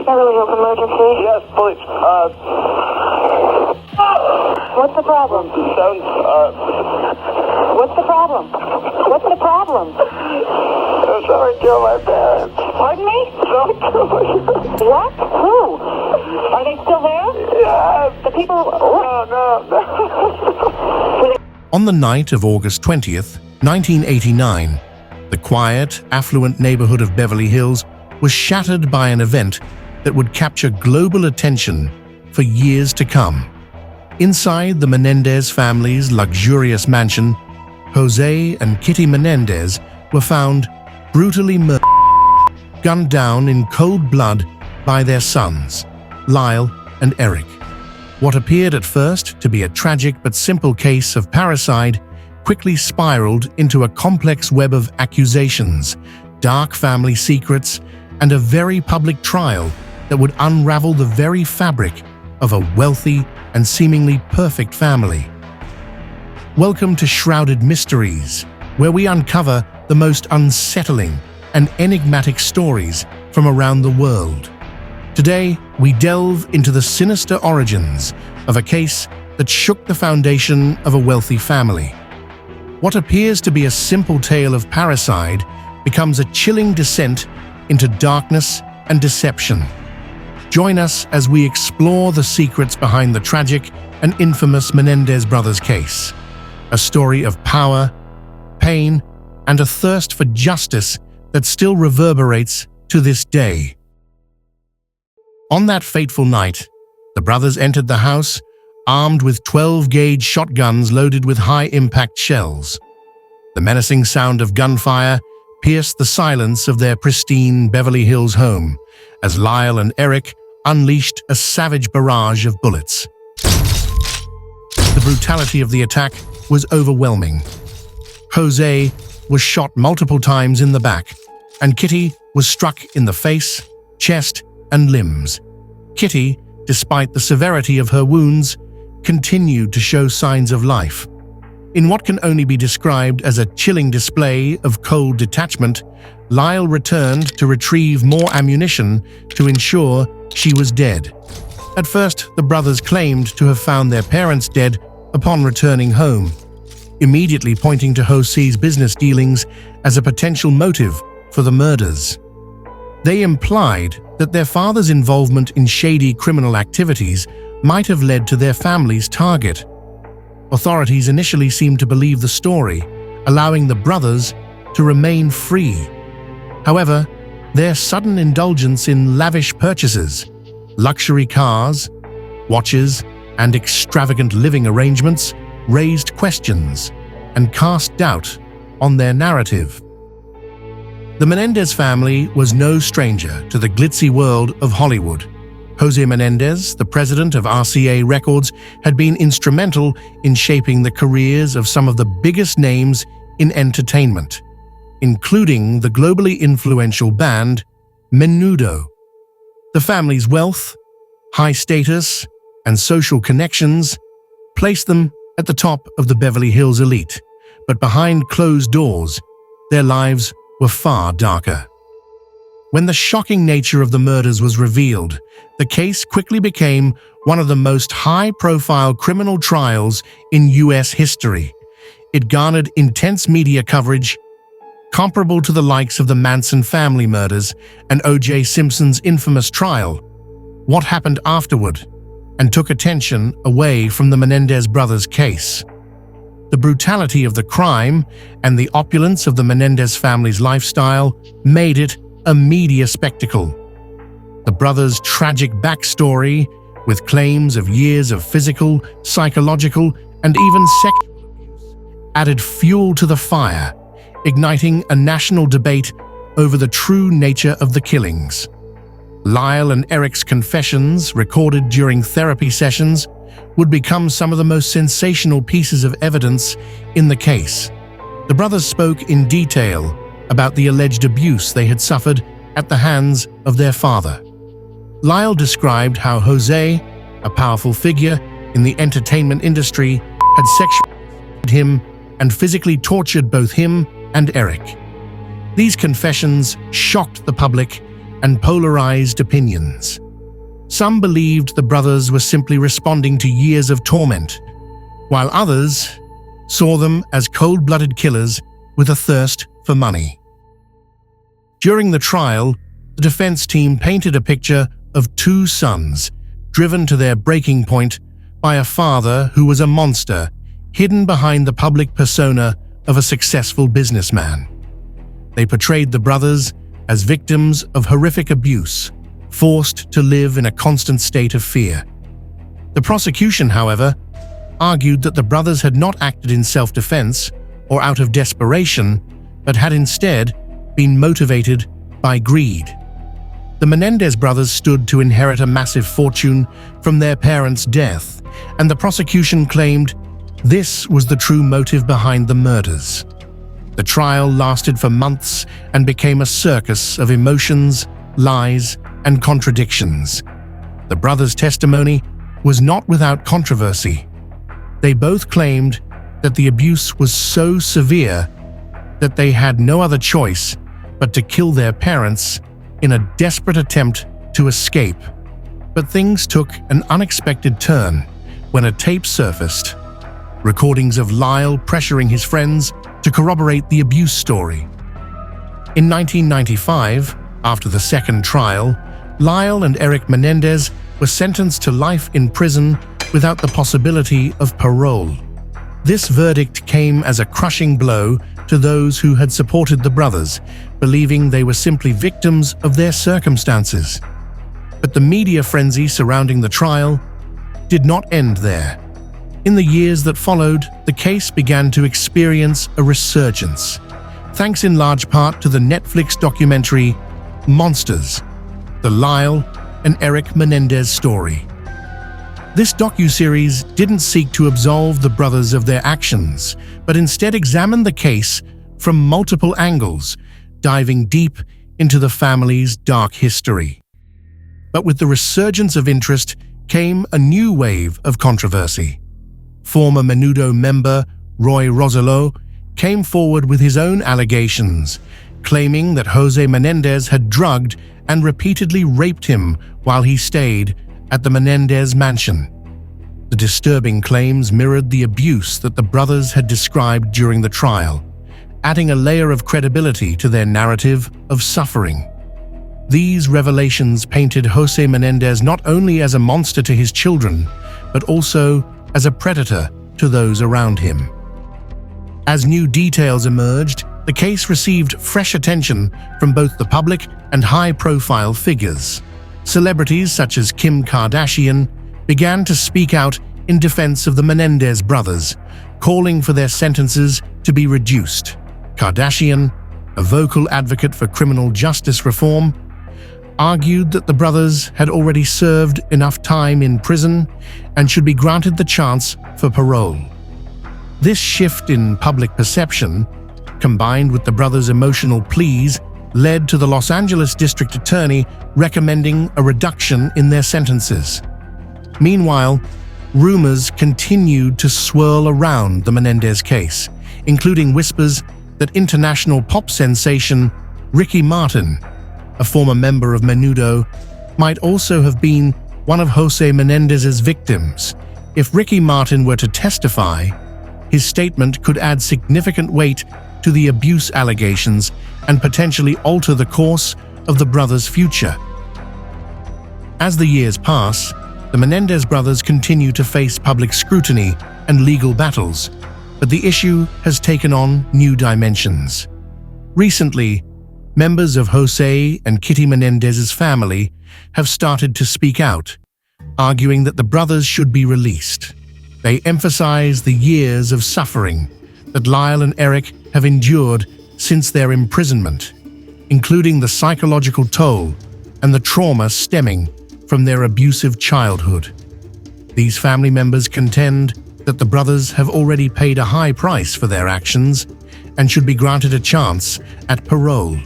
Beverly Hills emergency? Yes, police. What's the problem? What's the problem? What's the problem? Somebody killed my parents. Pardon me? Somebody killed my parents. What? Who? Are they still there? Yes. The people... No. On the night of August 20th, 1989, the quiet, affluent neighborhood of Beverly Hills was shattered by an event that would capture global attention for years to come. Inside the Menendez family's luxurious mansion, Jose and Kitty Menendez were found brutally murdered, gunned down in cold blood by their sons, Lyle and Eric. What appeared at first to be a tragic but simple case of parricide quickly spiraled into a complex web of accusations, dark family secrets, and a very public trial that would unravel the very fabric of a wealthy and seemingly perfect family. Welcome to Shrouded Mysteries, where we uncover the most unsettling and enigmatic stories from around the world. Today, we delve into the sinister origins of a case that shook the foundation of a wealthy family. What appears to be a simple tale of parricide becomes a chilling descent into darkness and deception. Join us as we explore the secrets behind the tragic and infamous Menendez brothers case, a story of power, pain, and a thirst for justice that still reverberates to this day. On that fateful night, the brothers entered the house armed with 12-gauge shotguns loaded with high-impact shells. The menacing sound of gunfire pierced the silence of their pristine Beverly Hills home as Lyle and Eric unleashed a savage barrage of bullets. The brutality of the attack was overwhelming. Jose was shot multiple times in the back, and Kitty was struck in the face, chest, and limbs. Kitty, despite the severity of her wounds, continued to show signs of life. In what can only be described as a chilling display of cold detachment, Lyle returned to retrieve more ammunition to ensure she was dead. At first, the brothers claimed to have found their parents dead upon returning home, immediately pointing to Jose's business dealings as a potential motive for the murders. They implied that their father's involvement in shady criminal activities might have led to their family's target. Authorities initially seemed to believe the story, allowing the brothers to remain free. However, their sudden indulgence in lavish purchases, luxury cars, watches, and extravagant living arrangements raised questions and cast doubt on their narrative. The Menendez family was no stranger to the glitzy world of Hollywood. Jose Menendez, the president of RCA Records, had been instrumental in shaping the careers of some of the biggest names in entertainment, including the globally influential band Menudo. The family's wealth, high status, and social connections placed them at the top of the Beverly Hills elite, but behind closed doors, their lives were far darker. When the shocking nature of the murders was revealed, the case quickly became one of the most high-profile criminal trials in U.S. history. It garnered intense media coverage, comparable to the likes of the Manson family murders and O.J. Simpson's infamous trial. What happened afterward, and took attention away from the Menendez brothers' case. The brutality of the crime and the opulence of the Menendez family's lifestyle made it a media spectacle. The brothers' tragic backstory, with claims of years of physical, psychological, and even sexual abuse, added fuel to the fire, igniting a national debate over the true nature of the killings. Lyle and Eric's confessions, recorded during therapy sessions, would become some of the most sensational pieces of evidence in the case. The brothers spoke in detail about the alleged abuse they had suffered at the hands of their father. Lyle described how Jose, a powerful figure in the entertainment industry, had sexually assaulted him and physically tortured both him and Eric. These confessions shocked the public and polarized opinions. Some believed the brothers were simply responding to years of torment, while others saw them as cold-blooded killers with a thirst for money. During the trial, the defense team painted a picture of two sons driven to their breaking point by a father who was a monster hidden behind the public persona of a successful businessman. They portrayed the brothers as victims of horrific abuse, forced to live in a constant state of fear. The prosecution, however, argued that the brothers had not acted in self-defense or out of desperation, but had instead been motivated by greed. The Menendez brothers stood to inherit a massive fortune from their parents' death, and the prosecution claimed this was the true motive behind the murders. The trial lasted for months and became a circus of emotions, lies, and contradictions. The brothers' testimony was not without controversy. They both claimed that the abuse was so severe that they had no other choice but to kill their parents in a desperate attempt to escape. But things took an unexpected turn when a tape surfaced, recordings of Lyle pressuring his friends to corroborate the abuse story. In 1995, after the second trial, Lyle and Eric Menéndez were sentenced to life in prison without the possibility of parole. This verdict came as a crushing blow to those who had supported the brothers, believing they were simply victims of their circumstances. But the media frenzy surrounding the trial did not end there. In the years that followed, the case began to experience a resurgence, thanks in large part to the Netflix documentary Monsters, the Lyle and Eric Menéndez story. This docuseries didn't seek to absolve the brothers of their actions, but instead examined the case from multiple angles, diving deep into the family's dark history. But with the resurgence of interest came a new wave of controversy. Former Menudo member Roy Rosello came forward with his own allegations, claiming that Jose Menendez had drugged and repeatedly raped him while he stayed at the Menendez mansion. The disturbing claims mirrored the abuse that the brothers had described during the trial, adding a layer of credibility to their narrative of suffering. These revelations painted Jose Menendez not only as a monster to his children, but also as a predator to those around him. As new details emerged, the case received fresh attention from both the public and high-profile figures. Celebrities such as Kim Kardashian began to speak out in defense of the Menendez brothers, calling for their sentences to be reduced. Kardashian, a vocal advocate for criminal justice reform, argued that the brothers had already served enough time in prison and should be granted the chance for parole. This shift in public perception, combined with the brothers' emotional pleas, led to the Los Angeles District Attorney recommending a reduction in their sentences. Meanwhile, rumors continued to swirl around the Menendez case, including whispers that international pop sensation Ricky Martin, a former member of Menudo, might also have been one of Jose Menendez's victims. If Ricky Martin were to testify, his statement could add significant weight to the abuse allegations and potentially alter the course of the brothers' future. As the years pass, the Menendez brothers continue to face public scrutiny and legal battles, but the issue has taken on new dimensions. Recently, members of Jose and Kitty Menendez's family have started to speak out, arguing that the brothers should be released. They emphasize the years of suffering that Lyle and Eric have endured since their imprisonment, including the psychological toll and the trauma stemming from their abusive childhood. These family members contend that the brothers have already paid a high price for their actions and should be granted a chance at parole.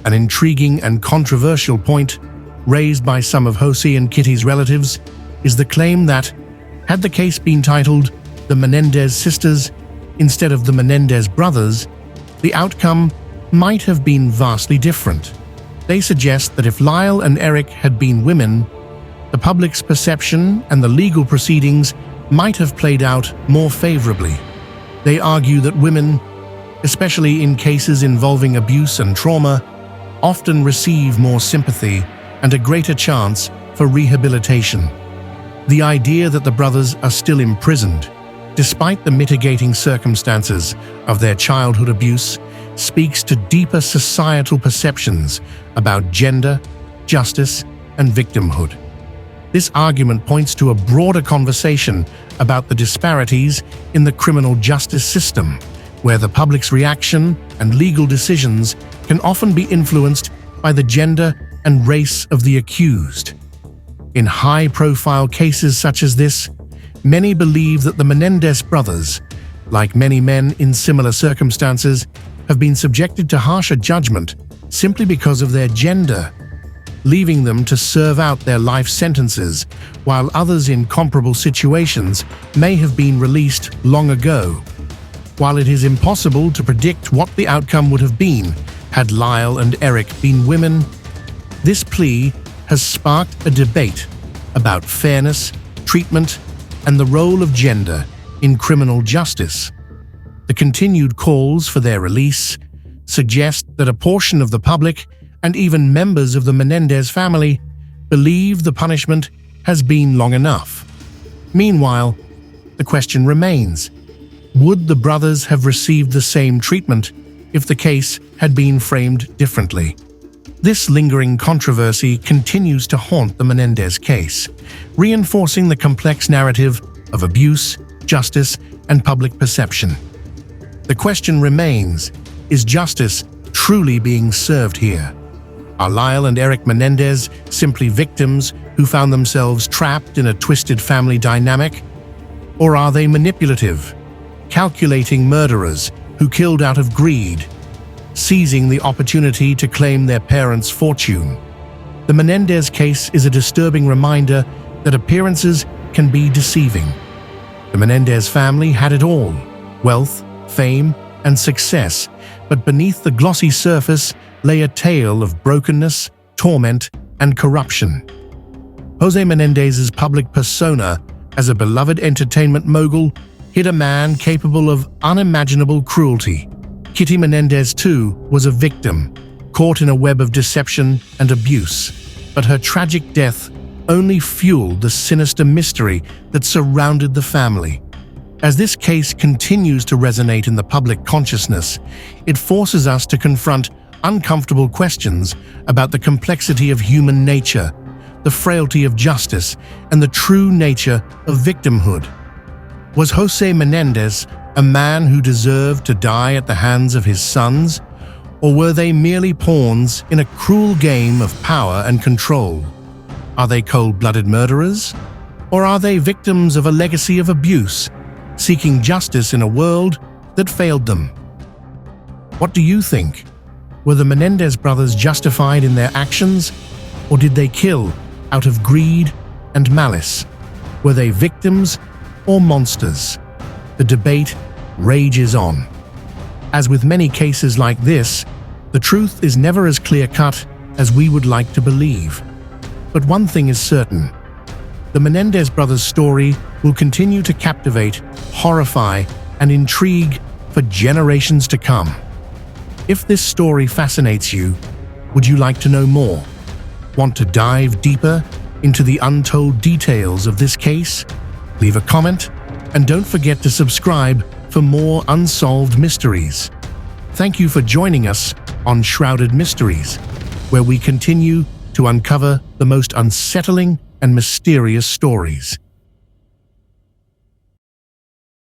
An intriguing and controversial point raised by some of Jose and Kitty's relatives is the claim that, had the case been titled The Menendez Sisters instead of The Menendez Brothers, the outcome might have been vastly different. They suggest that if Lyle and Eric had been women, the public's perception and the legal proceedings might have played out more favorably. They argue that women, especially in cases involving abuse and trauma, often receive more sympathy and a greater chance for rehabilitation. The idea that the brothers are still imprisoned, despite the mitigating circumstances of their childhood abuse, speaks to deeper societal perceptions about gender, justice, and victimhood. This argument points to a broader conversation about the disparities in the criminal justice system, where the public's reaction and legal decisions can often be influenced by the gender and race of the accused. In high-profile cases such as this, many believe that the Menendez brothers, like many men in similar circumstances, have been subjected to harsher judgment simply because of their gender, leaving them to serve out their life sentences, while others in comparable situations may have been released long ago. While it is impossible to predict what the outcome would have been had Lyle and Eric been women, this plea has sparked a debate about fairness, treatment, and the role of gender in criminal justice. The continued calls for their release suggest that a portion of the public and even members of the Menendez family believe the punishment has been long enough. Meanwhile, the question remains: would the brothers have received the same treatment if the case had been framed differently? This lingering controversy continues to haunt the Menendez case, reinforcing the complex narrative of abuse, justice, and public perception. The question remains: is justice truly being served here? Are Lyle and Eric Menendez simply victims who found themselves trapped in a twisted family dynamic? Or are they manipulative, calculating murderers who killed out of greed, seizing the opportunity to claim their parents' fortune? The Menendez case is a disturbing reminder that appearances can be deceiving. The Menendez family had it all: wealth, fame, and success, but beneath the glossy surface lay a tale of brokenness, torment, and corruption. Jose Menendez's public persona as a beloved entertainment mogul hid a man capable of unimaginable cruelty. Kitty Menendez, too, was a victim, caught in a web of deception and abuse, but her tragic death only fueled the sinister mystery that surrounded the family. As this case continues to resonate in the public consciousness, it forces us to confront uncomfortable questions about the complexity of human nature, the frailty of justice, and the true nature of victimhood. Was Jose Menendez a man who deserved to die at the hands of his sons, or were they merely pawns in a cruel game of power and control? Are they cold-blooded murderers, or are they victims of a legacy of abuse, seeking justice in a world that failed them? What do you think? Were the Menendez brothers justified in their actions, or did they kill out of greed and malice? Were they victims or monsters? The debate rages on. As with many cases like this, the truth is never as clear-cut as we would like to believe. But one thing is certain: the Menendez brothers' story will continue to captivate, horrify, and intrigue for generations to come. If this story fascinates you, would you like to know more? Want to dive deeper into the untold details of this case? Leave a comment, and don't forget to subscribe for more unsolved mysteries. Thank you for joining us on Shrouded Mysteries, where we continue to uncover the most unsettling and mysterious stories.